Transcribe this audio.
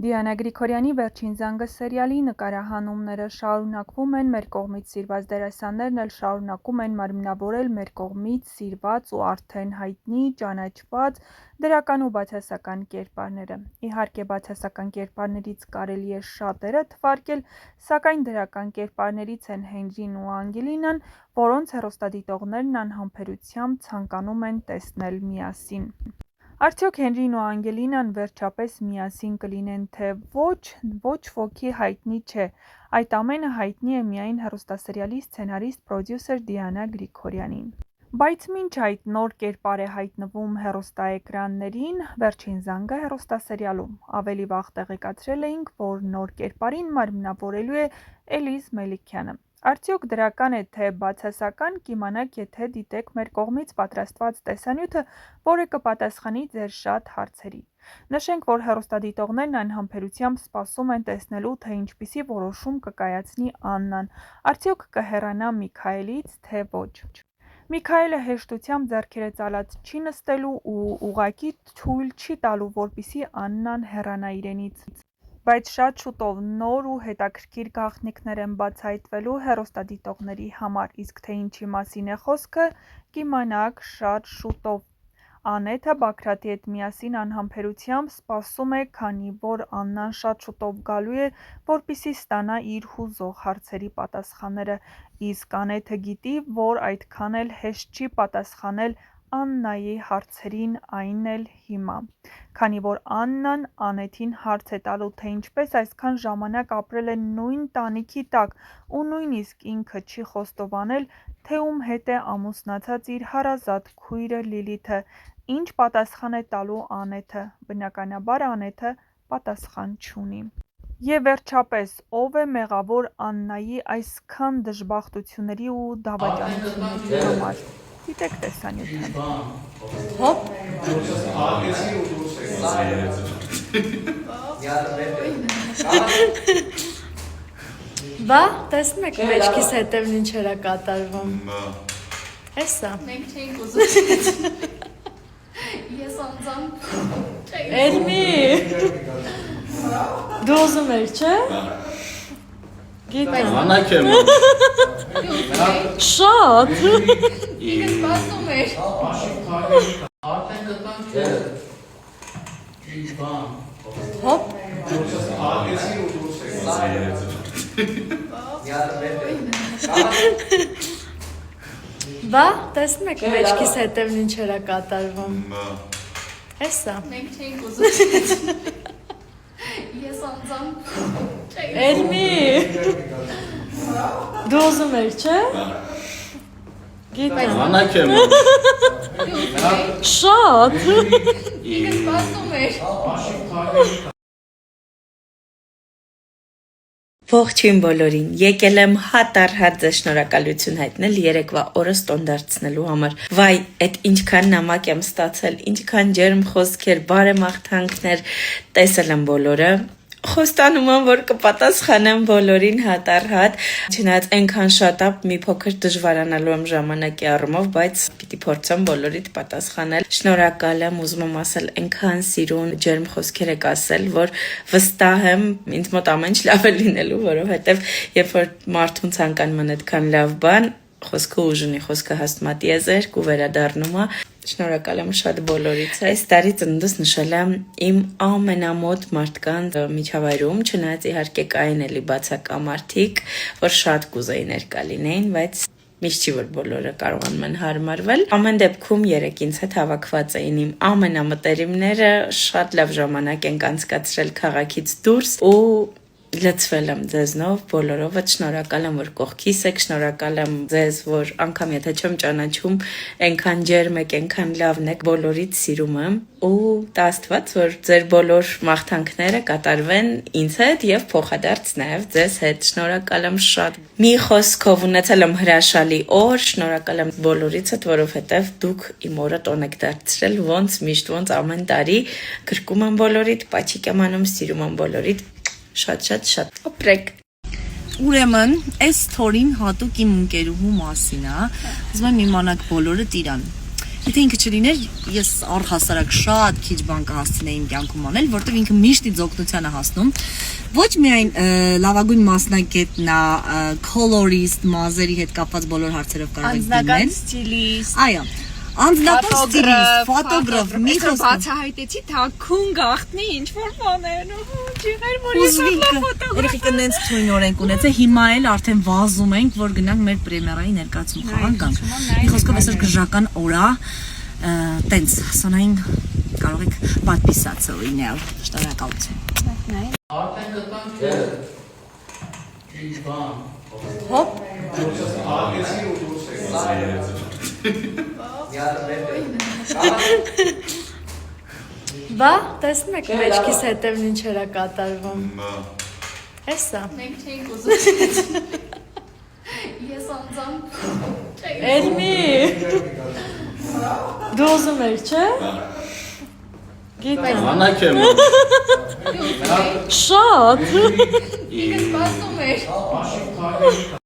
Դիանա Գրիգորյանի «Վերջին զանգը» սերիալի նկարահանումները շարունակվում են, մեր կողմից սիրված դերասաններն էլ շարունակում են մարմնավորել մեր կողմից սիրված ու արդեն հայտնի, ճանաչված դրական ու բացասական կերպարները։ Իհարկե, բացասական կերպարներից կարելի է շատերը թվարկել, սակայն դրական կերպարներից են Հենրին ու Անգելինան, որոնց հեռուստադիտողներն անհամբերությամբ ցանկանում են տեսնել միասին։ Արդյոք Հենրին ու Անգելինան վերջապես միասին կլինեն, թե ոչ ոքի հայտնի չէ։ Այդ ամենը հայտնի է միայն հեռուստասերիալի սցենարիստ, պրոդյուսեր Դիանա Գրիգորյանին։ Բայց մինչ այդ նոր կերպար է հայտնվում հեռուստաէկրաններին «Վերջին զանգը» հեռուստասերիալում։ Ավելի վաղ տեղեկացրել էինք, որ նոր կերպարին մարմնավորելու է Էլիզ Մելիքյանը։ Արդյոք դրական է, թե բացասական, կիմանաք, եթե դիտեք մեր կողմից պատրաստված տեսանյութը, որը կպատասխանի ձեր շատ հարցերի։ Նշենք, որ հեռուստադիտողներն անհամբերությամբ սպասում են տեսնելու, թե ինչպիսի որոշում կկայացնի Աննան, արդյոք կհեռանա Միքայելից, թե ոչ։ Միքայելը հեշտությամբ ձեռքերը ծալած չի նստելու ու ուղղակի թույլ չի տալու, որպեսզի Աննան հեռանա իրենից։ Բայց շատ շուտով նոր ու հետաքրքիր գաղտնիքներ են բացահայտվելու հեռուստադիտողների համար, իսկ թե ինչի մասին է խոսքը, կիմանաք շատ շուտով։ Անեթը Բագրատի հետ միասին անհամբերությամբ սպասում է, քանի որ Աննան շատ շուտով գալու է, որպեսզի ստանա իր հուզող հարցերի պատասխանները, իսկ Անեթը գիտի, որ այդքան էլ հեշտ չի պատասխանել Աննայի հարցերին, այն էլ հիմա, քանի որ Աննան Անեթին հարց է տալու, թե ինչպես այսքան ժամանակ ապրել է նույն տանիքի տակ ու նույնիսկ ինքը չի խոստովանել, թե ում հետ է ամուսնացած իր հարազատ քույրը Լիլիթը, ինչ պատասխան է տալու Անեթը, բնականաբար Անեթը պատասխան չունի։ Եվ վերջապես, ով է մեղավոր Աննայի այսքան դժբախտությունների ու դավաճանությունների համար։ Դիտեք տեսանյութը։ Հոպ։ Բա, տեսնում եք մեջքիս հետևն ինչ էր կատարվում։ Հեսա։ Մենք չենք ուզում։ Ես անձամ չենք։ Էլմի։ Դու ուզում ես, չէ՞։ Գիտեմ։ Անակ եմ։ Շատ։ Ինքը սպասում էր։ Արդեն գտանք է։ Բան։ Հոպ։ Բա, տեսնում եք մեջքիս հետևն ինչ էր կատարվում։ Հեսա։ Մենք չենք ուզում։ Ես անձամ չենք։ Էլմի։ Դու ուզում ես, չէ՞։ Գիտեմ։ Անակ եմ։ Շատ։ Ինքը սպասում էր։ Ողջույն բոլորին, եկել եմ հատ-առ-հատ ձեզ շնորհակալություն հայտնել երեկվա օրը ստոնդարցնելու համար։ Վայ, այդ ինչքան նամակ եմ ստացել, ինչքան ջերմ խոսքեր, բարեմաղթանքներ, տեսել եմ բոլորը։ Խոստանում եմ, որ կպատասխանեմ բոլորին հատ-առ-հատ, չնայած այնքան շատ է, մի փոքր դժվարանալու եմ ժամանակի առումով, բայց պիտի փորձեմ բոլորիդ պատասխանել։ Շնորհակալ եմ, ուզում եմ ասել, այնքան սիրուն ջերմ խոսքեր եք ասել, որ վստահ եմ, ինձ մոտ ամեն ինչ լավ է լինելու, որովհետև երբ որ մարդուն ցանկանում են այդքան լավ բան, խոսքը ուժ ունի, խոսքը հաստատիեզերք ու վերադառնում է։ Շնորհակալ եմ շատ բոլորից։ Այս տարի ծնունդս նշել եմ իմ ամենամոտ մարդկանց միջավայրում, չնայած իհարկե կային էլի բացակա մարդիկ, որ շատ կուզեին ներկա լինեին, բայց միշտ չի որ բոլորը կարողանում են հարմարվել։ Ամեն դեպքում երեք ինձ հետ հավաքված էին իմ ամենամտերիմները, շատ լավ ժամանակ ենք անցկացրել քաղաքից դուրս ու լցվել եմ ձեզնով, բոլորովդ շնորհակալ եմ, որ կողքիս եք, շնորհակալ եմ ձեզ, որ անգամ եթե չեմ ճանաչում, այնքան ջերմ եք, այնքան լավն եք, բոլորից սիրում եմ ու տա Աստված, որ ձեր բոլոր մաղթանքները կատարվեն ինձ հետ եւ փոխադարձ նաեւ ձեզ հետ։ Շնորհակալ եմ շատ։ Մի խոսքով ունեցել եմ հրաշալի օր, շնորհակալ եմ բոլորից հետ, որովհետեւ դուք իմ օրը տոն եք դարձրել, ոնց միշտ, ոնց ամեն տարի գրկում եմ բոլորիդ, պաչիկ եմ անում, սիրում եմ բոլորիդ։ Շատ օպրեք։ Ուրեմն, այս թորին հատուկ իմ ընկերուհու մասին է, ուզում եմ իմանաք բոլորը տիրան։ Եթե ինքը չլիներ, ես առհասարակ շատ քիչ բան կհասցնեի իմ կյանքում անել, որտեղ ինքը միշտ ինձ օգնության է հասնում։ Ոչ միայն լավագույն մասնագետն է, colorist, մազերի հետ կապված բոլոր հարցերով կարող եք դիմել։ ստիլիստ, Այո, անձնական ստիլիստ, ֆոտոգրաֆ, մի խոսքով բացահայտեցի թաքուն գախտնի ինչ որ բաներ, ջիղեր որ ես Երեխեքը նենց թույն օրենք ունեցե, հիմա էլ արդեն վազում ենք, որ գնանք մեր պրեմիերայի ներկայացում խաղան գանք։ Մի խոսքով այսօր գժական օրա, տենց հասանային կարող եք պատպիսացը լինել։ Շնորհակալություն։ Արդեն գտանք քեզ։ Ինչ բան։ հոպ, բա, տեսնում եք մեջքիս հետևն ինչ էր կատարվում։ Հեսա։ Մենք չէինք ուզում։ Ես անձամբ չէի։ Էլմի։ Դու ուզում ես, չէ՞։ Գիտեմ։ Անակ եմ։ Շատ։ Ինքը սպասում էր։ Աշիվ քայլի